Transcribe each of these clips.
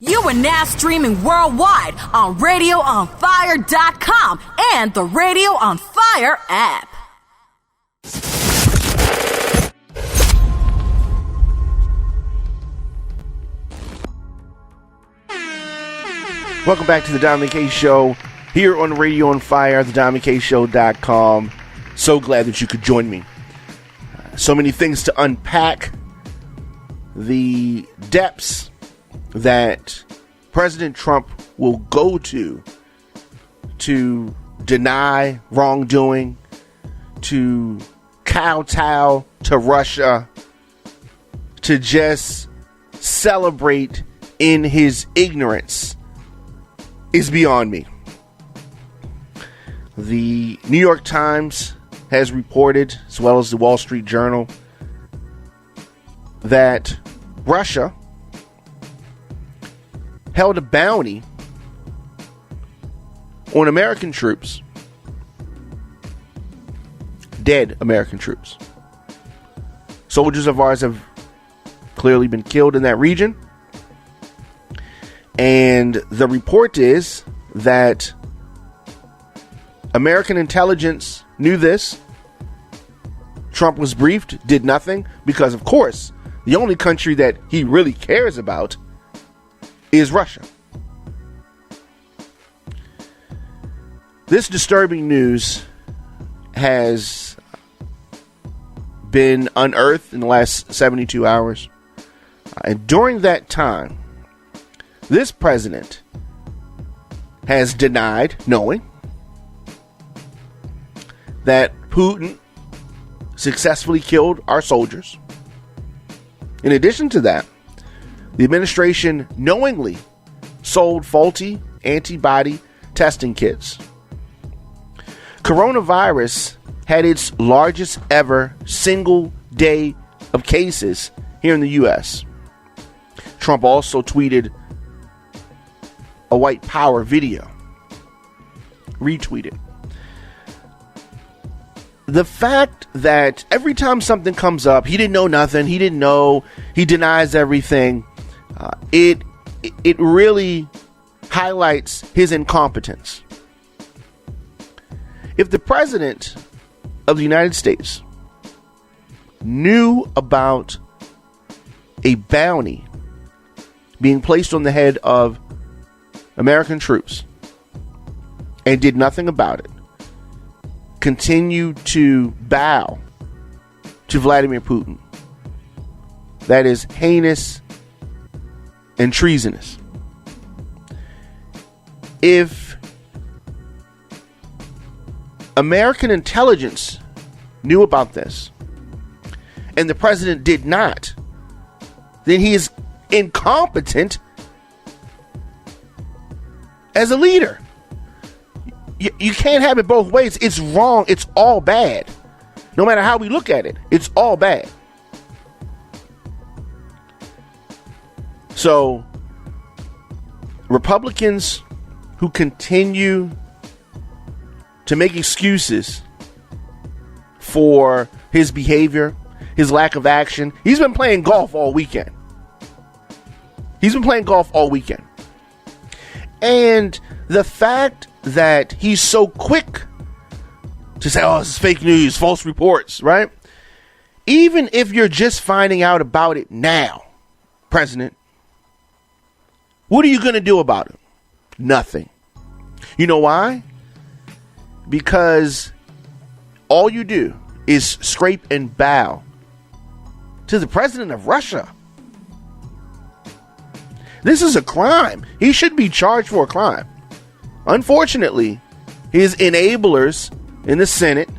You are now streaming worldwide on RadioOnFire.com and the Radio on Fire app. Welcome back to the Dominic K Show here on Radio on Fire, thedominicshow.com. So glad that you could join me. So many things to unpack. The depths that President Trump will go to deny wrongdoing, to kowtow to Russia, to just celebrate in his ignorance is beyond me. The New York Times has reported, as well as the Wall Street Journal, that Russia held a bounty on American troops, dead American troops. Soldiers of ours have clearly been killed in that region. And the report is that American intelligence knew this. Trump was briefed, did nothing, because, of course, the only country that he really cares about is Russia. This disturbing news has been unearthed in the last 72 hours. And during that time, this president has denied knowing that Putin successfully killed our soldiers. In addition to that, the administration knowingly sold faulty antibody testing kits. Coronavirus had its largest ever single day of cases here in the U.S. Trump also tweeted a white power video. Retweeted. The fact that every time something comes up, he didn't know nothing, he didn't know, he denies everything, it really highlights his incompetence. If the president of the United States knew about a bounty being placed on the head of American troops and did nothing about it, continue to bow to Vladimir Putin, that is heinous and treasonous. If American intelligence knew about this and the president did not, then he is incompetent as a leader. You can't have it both ways. It's wrong. It's all bad. No matter how we look at it, it's all bad. So, Republicans who continue to make excuses for his behavior, his lack of action. He's been playing golf all weekend. And the fact that he's so quick to say, oh, this is fake news, false reports, right? Even if you're just finding out about it now, President, what are you going to do about it? Nothing. You know why? Because all you do is scrape and bow to the president of Russia. This is a crime. He should be charged for a crime. Unfortunately, his enablers in the Senate,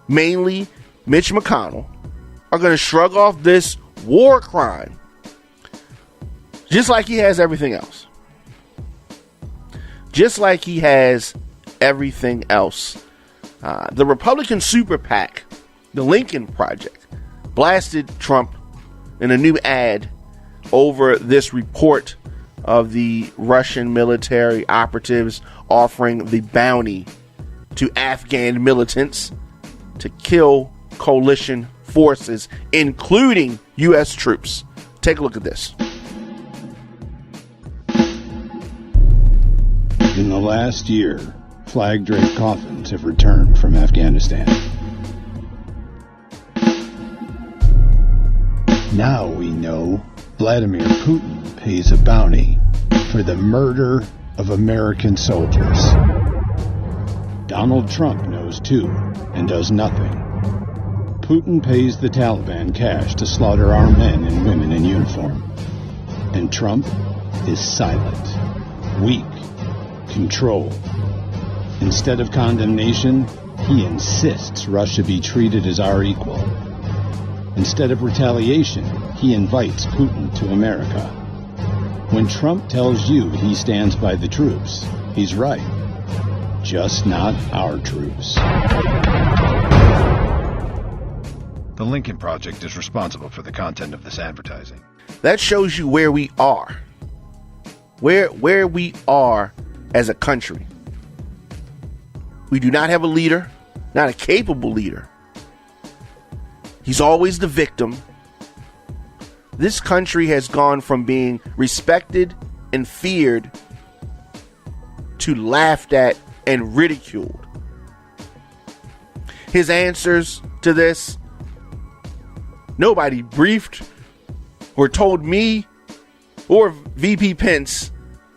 mainly Mitch McConnell, are going to shrug off this war crime just like he has everything else. The Republican Super PAC, the Lincoln Project, blasted Trump in a new ad over this report of the Russian military operatives offering the bounty to Afghan militants to kill coalition forces, including U.S. troops. Take a look at this. In the last year, flag-draped coffins have returned from Afghanistan. Now we know Vladimir Putin pays a bounty for the murder of American soldiers. Donald Trump knows too, and does nothing. Putin pays the Taliban cash to slaughter our men and women in uniform. And Trump is silent, weak, controlled. Instead of condemnation, he insists Russia be treated as our equal. Instead of retaliation, he invites Putin to America. When Trump tells you he stands by the troops, he's right. Just not our troops. The Lincoln Project is responsible for the content of this advertising. That shows you where we are. Where we are as a country. We do not have a leader, not a capable leader. He's always the victim. This country has gone from being respected and feared to laughed at and ridiculed. His answers to this, nobody briefed or told me or VP Pence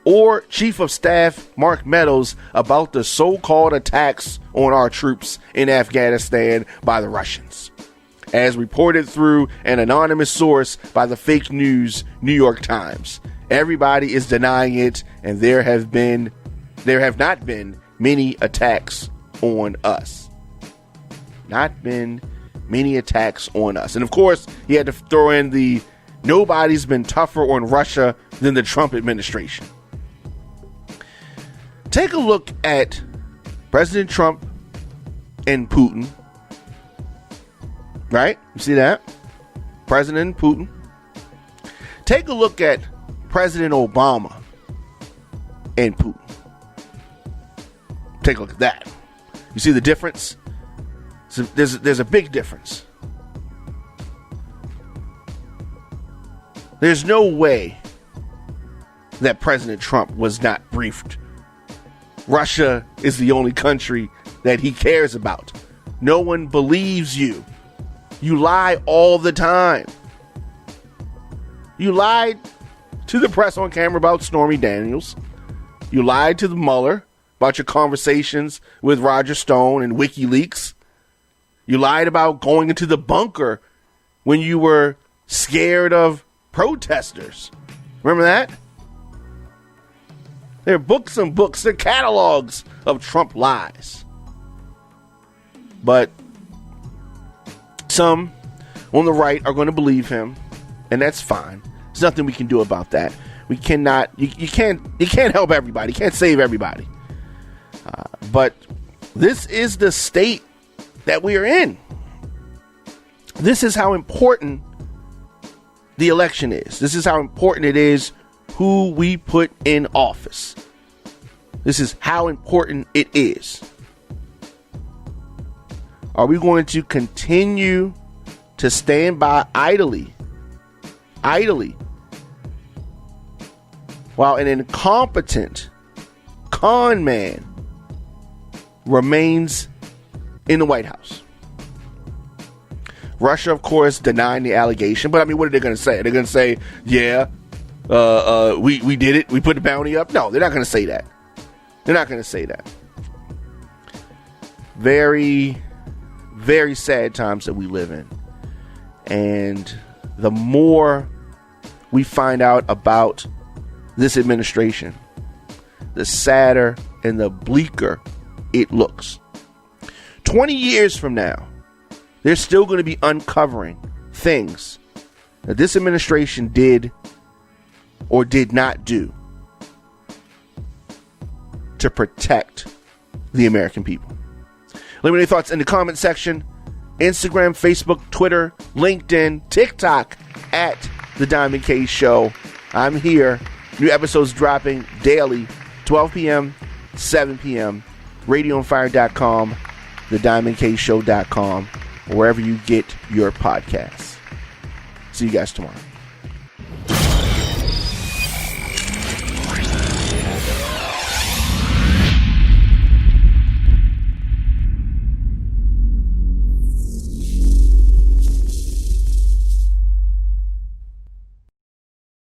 or Chief of Staff Mark Meadows about the so-called attacks on our troops in Afghanistan by the Russians, as reported through an anonymous source by the fake news New York Times. Everybody is denying it, and there have not been many attacks on us. Not been many attacks on us. And of course, he had to throw in the nobody's been tougher on Russia than the Trump administration. Take a look at President Trump and Putin. Right? You see that? President Putin. Take a look at President Obama and Putin. Take a look at that. You see the difference? So there's a big difference. There's no way that President Trump was not briefed. Russia is the only country that he cares about. No one believes you. You lie all the time. You lied to the press on camera about Stormy Daniels. You lied to the Mueller about your conversations with Roger Stone and WikiLeaks. You lied about going into the bunker when you were scared of protesters. Remember that? There are books and books, there are catalogs of Trump lies. But some on the right are going to believe him, and that's fine. There's nothing we can do about that. We cannot. You can't help everybody. You can't save everybody. But this is the state that we are in. This is how important the election is. This is how important it is who we put in office. This is how important it is. Are we going to continue to stand by idly while an incompetent con man remains in the White House? Russia, of course, denying the allegation, but I mean, what are they going to say? They're going to say, yeah, we did it. We put the bounty up. No, they're not going to say that. They're not going to say that. Very, very sad times that we live in. And the more we find out about this administration, the sadder and the bleaker it looks. 20 years from now, they're still going to be uncovering things that this administration did or did not do to protect the American people. Let me know your thoughts in the comment section. Instagram, Facebook, Twitter, LinkedIn, TikTok at The Diamond K Show. I'm here. New episodes dropping daily, 12 p.m., 7 p.m. RadioOnFire.com, TheDiamondKShow.com, wherever you get your podcasts. See you guys tomorrow.